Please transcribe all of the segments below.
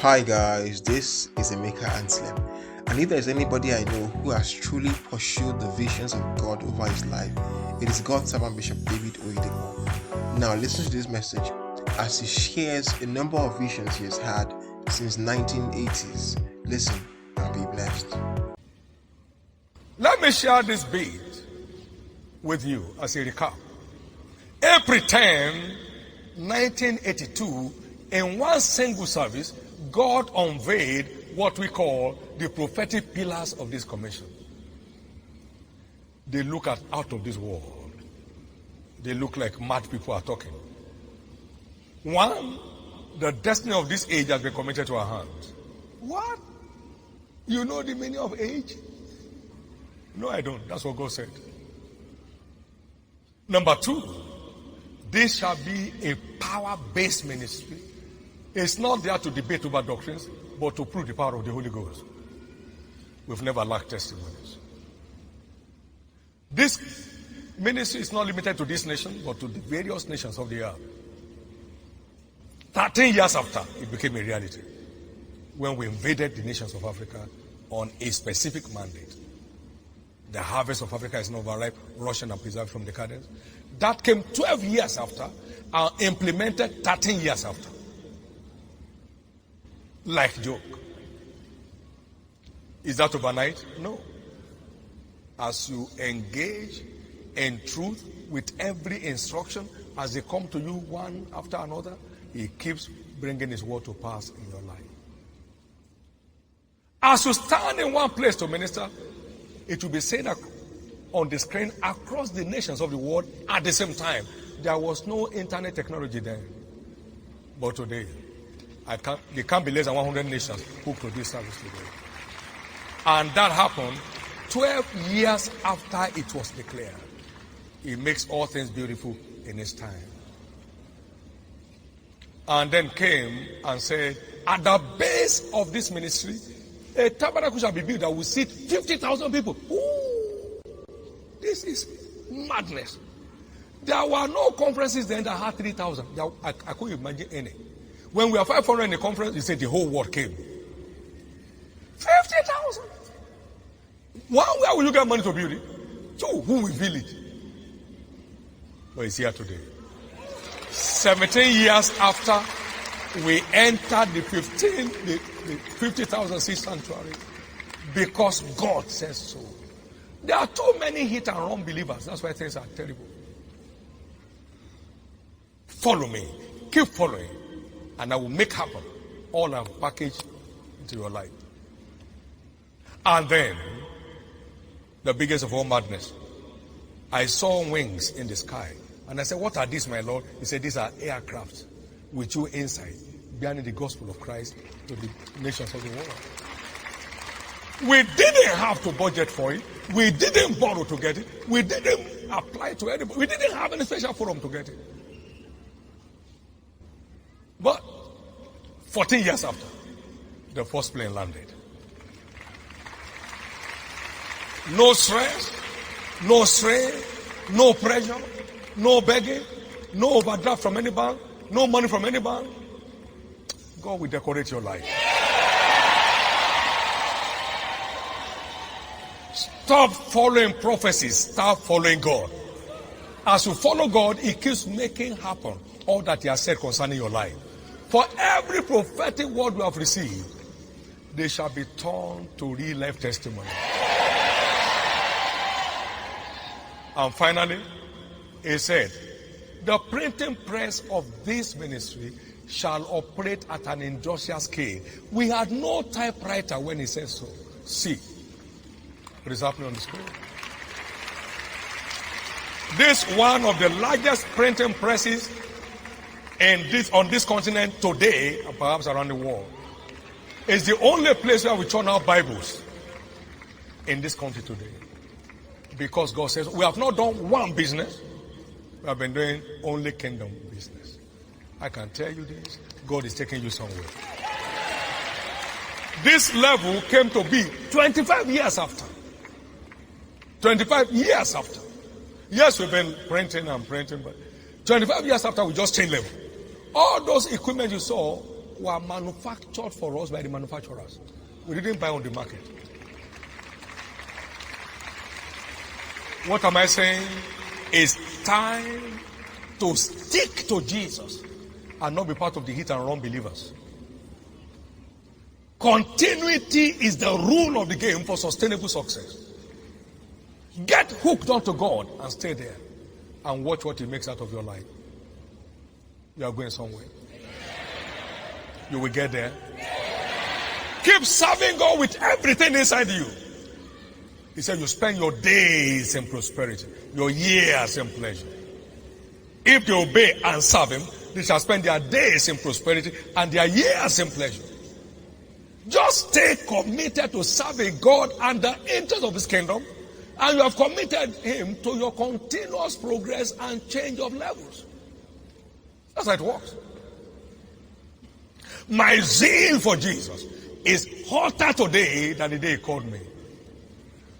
Hi guys, this is Emeka Anslem, and if there's anybody I know who has truly pursued the visions of God over his life, it is God's servant Bishop David Oyedepo. Now listen to this message as he shares a number of visions he has had since 1980s. Listen and be blessed. Let me share this bit with you as a recap. April 10, 1982, in one single service, God unveiled what we call the prophetic pillars of this commission. They look out of this world. They look like mad people are talking. One, the destiny of this age has been committed to our hands. What? You know the meaning of age? No, I don't. That's what God said. Number two, this shall be a power-based ministry. It's not there to debate over doctrines, but to prove the power of the Holy Ghost. We've never lacked testimonies. This ministry is not limited to this nation, but to the various nations of the earth. 13 years after, it became a reality when we invaded the nations of Africa on a specific mandate. The harvest of Africa is not overripe, Russian and preserved from decadence. That came 12 years after and implemented 13 years after. Like joke. Is that overnight? No. As you engage in truth with every instruction, as they come to you one after another, he keeps bringing his word to pass in your life. As you stand in one place to minister, it will be said on the screen across the nations of the world at the same time. There was no internet technology then. But today, there can't be less than 100 nations hooked to this service today. And that happened 12 years after it was declared. He makes all things beautiful in his time. And then came and said, at the base of this ministry, a tabernacle shall be built that will seat 50,000 people. Ooh, this is madness. There were no conferences then that had 3,000. I couldn't imagine any. When we were 500 in the conference, he said the whole world came. 50,000. One, where will you get money to build it? Two, who will build it? But it's here today. 17 years after we entered the 50,000 seat sanctuary, because God says so. There are too many hit and run believers. That's why things are terrible. Follow me. Keep following. And I will make happen all I've packaged into your life. And then, the biggest of all madness, I saw wings in the sky. And I said, what are these, my Lord? He said, these are aircrafts with you inside, bearing the gospel of Christ to the nations of the world. We didn't have to budget for it. We didn't borrow to get it. We didn't apply to anybody. We didn't have any special forum to get it. But 14 years after, the first plane landed. No stress, no strain, no pressure, no begging, no overdraft from any bank, no money from any bank. God will decorate your life. Stop following prophecies, start following God. As you follow God, He keeps making happen all that He has said concerning your life. For every prophetic word we have received, they shall be turned to real life testimony. And finally, he said, the printing press of this ministry shall operate at an industrial scale. We had no typewriter when he said so. See what is happening on the screen. This one of the largest printing presses on this continent today, and perhaps around the world, is the only place where we turn out Bibles in this country today. Because God says, we have not done one business, we have been doing only kingdom business. I can tell you this, God is taking you somewhere. This level came to be 25 years after. 25 years after. Yes, we've been printing and printing, but 25 years after, we just changed level. All those equipment you saw were manufactured for us by the manufacturers. We didn't buy on the market. What am I saying? It's time to stick to Jesus and not be part of the hit and run believers. Continuity is the rule of the game for sustainable success. Get hooked onto God and stay there and watch what He makes out of your life. You are going somewhere. You will get there. Keep serving God with everything inside you. He said you spend your days in prosperity, your years in pleasure. If they obey and serve Him, they shall spend their days in prosperity and their years in pleasure. Just stay committed to serving God and the interest of His kingdom, and you have committed Him to your continuous progress and change of levels. That's how it works. My zeal for Jesus is hotter today than the day He called me.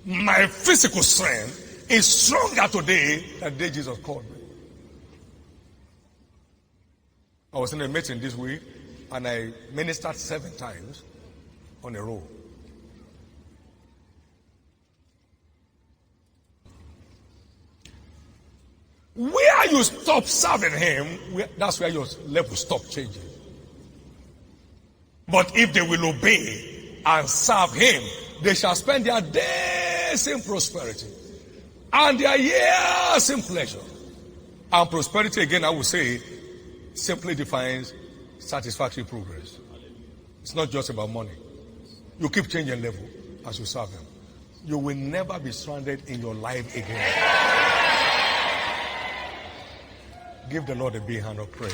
My physical strength is stronger today than the day Jesus called me. I was in a meeting this week and I ministered 7 times on a row. Where you stop serving Him, that's where your level stop changing. But if they will obey and serve Him, they shall spend their days in prosperity and their years in pleasure. And prosperity, again, I would say, simply defines satisfactory progress. It's not just about money. You keep changing level as you serve Him. You will never be stranded in your life again. Give the Lord a big hand of praise.